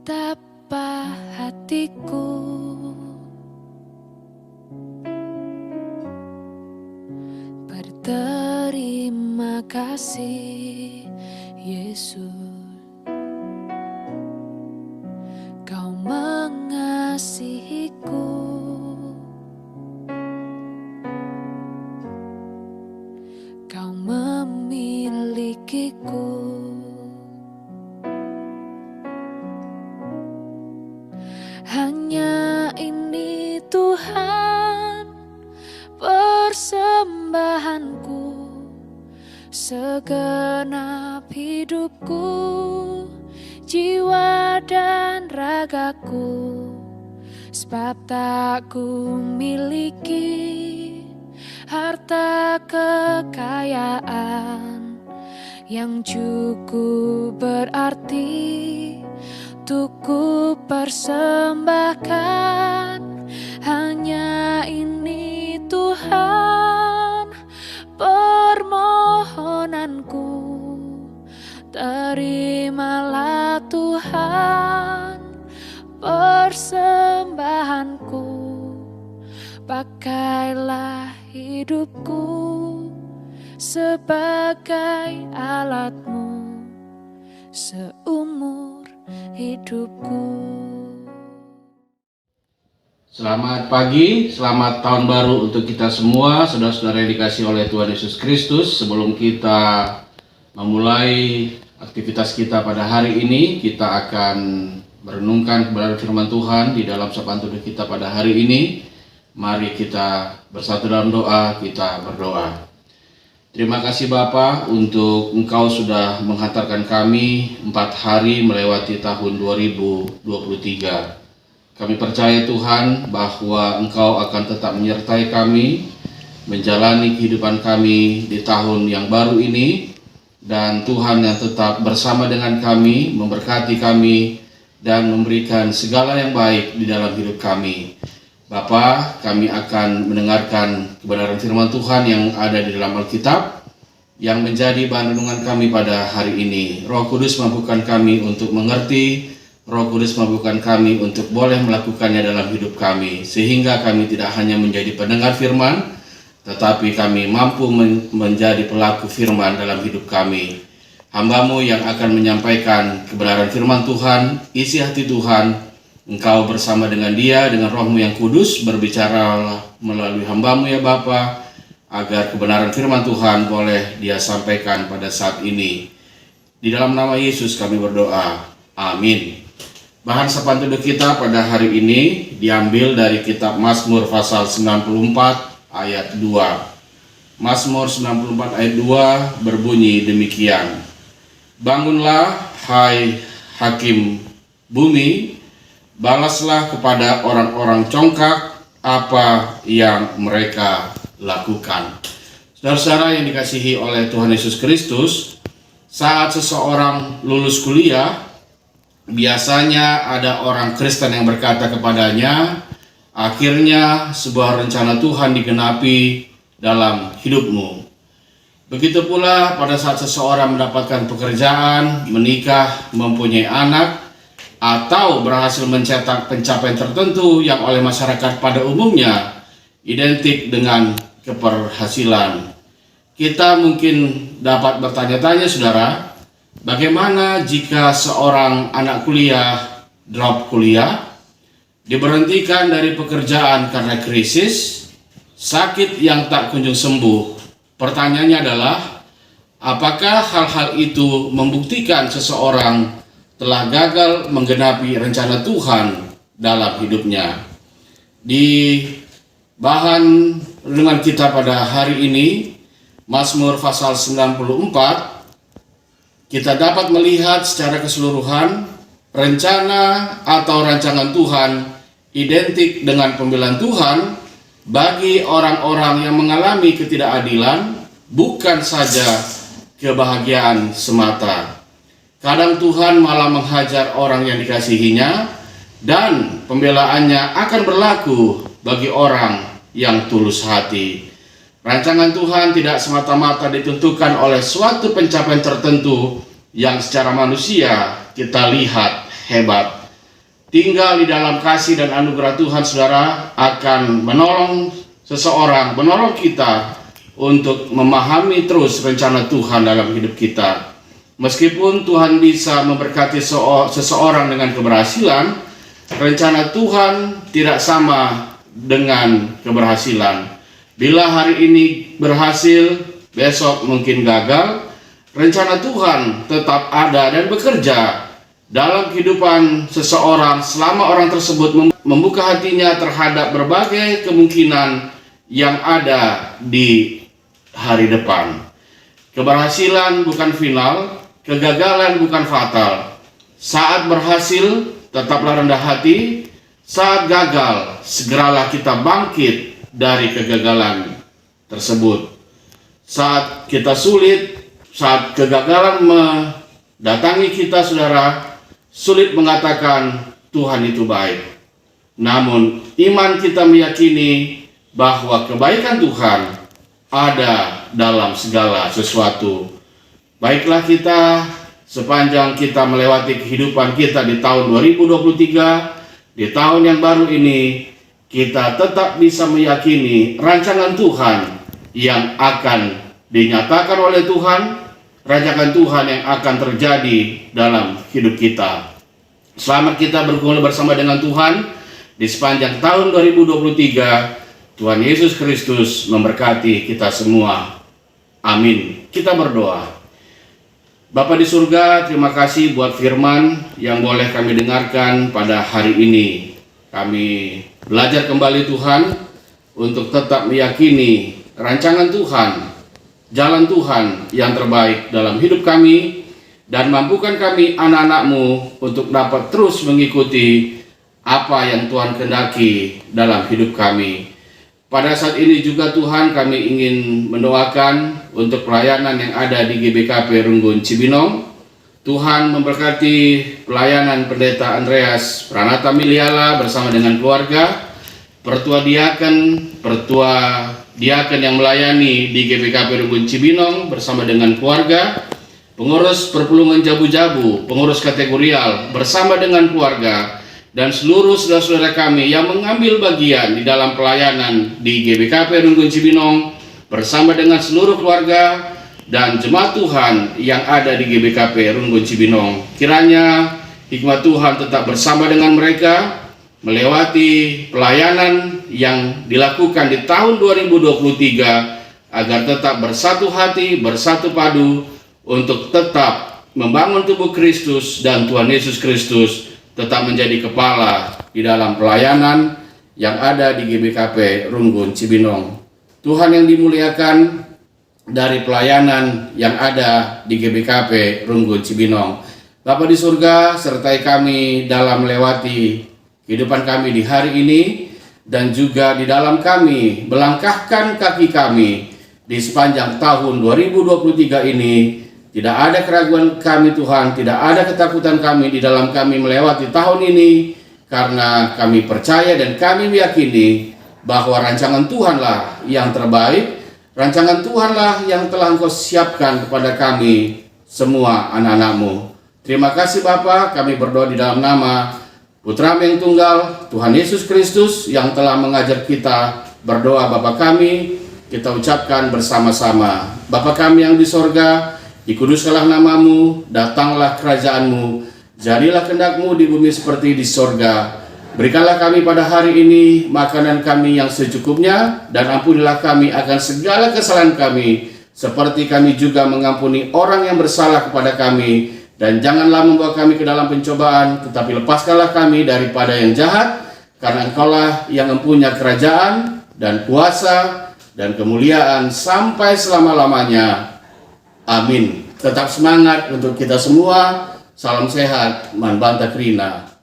Betapa hatiku berterima kasih, Yesus. Kau mengasihiku, Kau memilikiku. Hanya ini Tuhan persembahanku, segenap hidupku, jiwa dan ragaku. Sebab tak ku miliki harta kekayaan yang cukup berarti untuk ku persembahkan. Hanya ini Tuhan permohonanku, terimalah Tuhan persembahanku. Pakailah hidupku sebagai alatmu seumur hidupku. Selamat pagi, selamat tahun baru untuk kita semua, saudara-saudara yang dikasihi oleh Tuhan Yesus Kristus. Sebelum kita memulai aktivitas kita pada hari ini, kita akan merenungkan kebenaran firman Tuhan di dalam sapaan teduh kita pada hari ini. Mari kita bersatu dalam doa, kita berdoa. Terima kasih Bapa untuk Engkau sudah menghantarkan kami 4 hari melewati tahun 2023. Kami percaya Tuhan bahwa Engkau akan tetap menyertai kami, menjalani kehidupan kami di tahun yang baru ini, dan Tuhan yang tetap bersama dengan kami, memberkati kami, dan memberikan segala yang baik di dalam hidup kami. Bapa, kami akan mendengarkan kebenaran firman Tuhan yang ada di dalam Alkitab, yang menjadi bahan renungan kami pada hari ini. Roh Kudus mampukan kami untuk mengerti, Roh Kudus mampukan kami untuk boleh melakukannya dalam hidup kami, sehingga kami tidak hanya menjadi pendengar firman, tetapi kami mampu menjadi pelaku firman dalam hidup kami. Hamba-Mu yang akan menyampaikan kebenaran firman Tuhan, isi hati Tuhan, Engkau bersama dengan dia, dengan Roh-Mu yang kudus, berbicara melalui hamba-Mu ya Bapa, agar kebenaran firman Tuhan boleh dia sampaikan pada saat ini. Di dalam nama Yesus kami berdoa, amin. Bahan sapaan teduh kita pada hari ini diambil dari kitab Mazmur pasal 94 ayat 2. Mazmur 94 ayat 2 berbunyi demikian. Bangunlah hai hakim bumi, balaslah kepada orang-orang congkak apa yang mereka lakukan. Saudara-saudara yang dikasihi oleh Tuhan Yesus Kristus, saat seseorang lulus kuliah, biasanya ada orang Kristen yang berkata kepadanya, akhirnya sebuah rencana Tuhan digenapi dalam hidupmu. Begitu pula pada saat seseorang mendapatkan pekerjaan, menikah, mempunyai anak, atau berhasil mencetak pencapaian tertentu yang oleh masyarakat pada umumnya identik dengan keberhasilan. Kita mungkin dapat bertanya-tanya saudara, bagaimana jika seorang anak kuliah drop kuliah, diberhentikan dari pekerjaan karena krisis, sakit yang tak kunjung sembuh? Pertanyaannya adalah, apakah hal-hal itu membuktikan seseorang telah gagal menggenapi rencana Tuhan dalam hidupnya? Di bahan renungan kita pada hari ini, Mazmur pasal 94, kita dapat melihat secara keseluruhan rencana atau rancangan Tuhan identik dengan pembelaan Tuhan bagi orang-orang yang mengalami ketidakadilan, bukan saja kebahagiaan semata. Kadang Tuhan malah menghajar orang yang dikasihinya, dan pembelaannya akan berlaku bagi orang yang tulus hati. Rancangan Tuhan tidak semata-mata ditentukan oleh suatu pencapaian tertentu yang secara manusia kita lihat hebat, tinggal di dalam kasih dan anugerah Tuhan, saudara, akan menolong seseorang, menolong kita untuk memahami terus rencana Tuhan dalam hidup kita. Meskipun Tuhan bisa memberkati seseorang dengan keberhasilan, rencana Tuhan tidak sama dengan keberhasilan. Bila hari ini berhasil, besok mungkin gagal. Rencana Tuhan tetap ada dan bekerja dalam kehidupan seseorang selama orang tersebut membuka hatinya terhadap berbagai kemungkinan yang ada di hari depan. Keberhasilan bukan final, kegagalan bukan fatal. Saat berhasil, tetaplah rendah hati. Saat gagal, segeralah kita bangkit dari kegagalan tersebut. Saat kita sulit, saat kegagalan mendatangi kita, saudara, sulit mengatakan Tuhan itu baik. Namun iman kita meyakini bahwa kebaikan Tuhan ada dalam segala sesuatu. Baiklah kita, sepanjang kita melewati kehidupan kita di tahun 2023, di tahun yang baru ini, kita tetap bisa meyakini rancangan Tuhan yang akan dinyatakan oleh Tuhan, rancangan Tuhan yang akan terjadi dalam hidup kita. Selamat kita bergumul bersama dengan Tuhan di sepanjang tahun 2023. Tuhan Yesus Kristus memberkati kita semua. Amin. Kita berdoa. Bapa di surga, terima kasih buat firman yang boleh kami dengarkan pada hari ini. Kami belajar kembali Tuhan untuk tetap meyakini rancangan Tuhan, jalan Tuhan yang terbaik dalam hidup kami, dan mampukan kami anak-anak-Mu untuk dapat terus mengikuti apa yang Tuhan kehendaki dalam hidup kami. Pada saat ini juga Tuhan, kami ingin mendoakan untuk pelayanan yang ada di GBKP Runggun Cibinong. Tuhan memberkati pelayanan Pendeta Andreas Pranata Miliala bersama dengan keluarga, pertua diaken yang melayani di GBKP Runggun Cibinong bersama dengan keluarga, pengurus perpulungan Jabu-Jabu, pengurus kategorial bersama dengan keluarga, dan seluruh saudara-saudara kami yang mengambil bagian di dalam pelayanan di GBKP Runggun Cibinong bersama dengan seluruh keluarga dan jemaat Tuhan yang ada di GBKP Runggun Cibinong. Kiranya hikmat Tuhan tetap bersama dengan mereka melewati pelayanan yang dilakukan di tahun 2023 agar tetap bersatu hati, bersatu padu untuk tetap membangun tubuh Kristus dan Tuhan Yesus Kristus tetap menjadi kepala di dalam pelayanan yang ada di GBKP Runggun Cibinong. Tuhan yang dimuliakan, dari pelayanan yang ada di GBKP Runggun Cibinong, Bapa di surga, sertai kami dalam melewati kehidupan kami di hari ini, dan juga di dalam kami melangkahkan kaki kami di sepanjang tahun 2023 ini. Tidak ada keraguan kami Tuhan, tidak ada ketakutan kami di dalam kami melewati tahun ini, karena kami percaya dan kami meyakini bahwa rancangan Tuhanlah yang terbaik, rancangan Tuhanlah yang telah Engkau siapkan kepada kami semua anak-anak-Mu. Terima kasih Bapa, kami berdoa di dalam nama Putra yang tunggal, Tuhan Yesus Kristus yang telah mengajar kita berdoa. Bapa kami, kita ucapkan bersama-sama. Bapa kami yang di sorga, dikuduskanlah namamu, datanglah kerajaan-Mu, jadilah kehendak-Mu di bumi seperti di sorga. Berikanlah kami pada hari ini makanan kami yang secukupnya, dan ampunilah kami akan segala kesalahan kami, seperti kami juga mengampuni orang yang bersalah kepada kami. Dan janganlah membawa kami ke dalam pencobaan, tetapi lepaskanlah kami daripada yang jahat, karena Engkaulah yang mempunyai kerajaan dan kuasa dan kemuliaan sampai selama-lamanya. Amin. Tetap semangat untuk kita semua. Salam sehat, Man Banta Krina.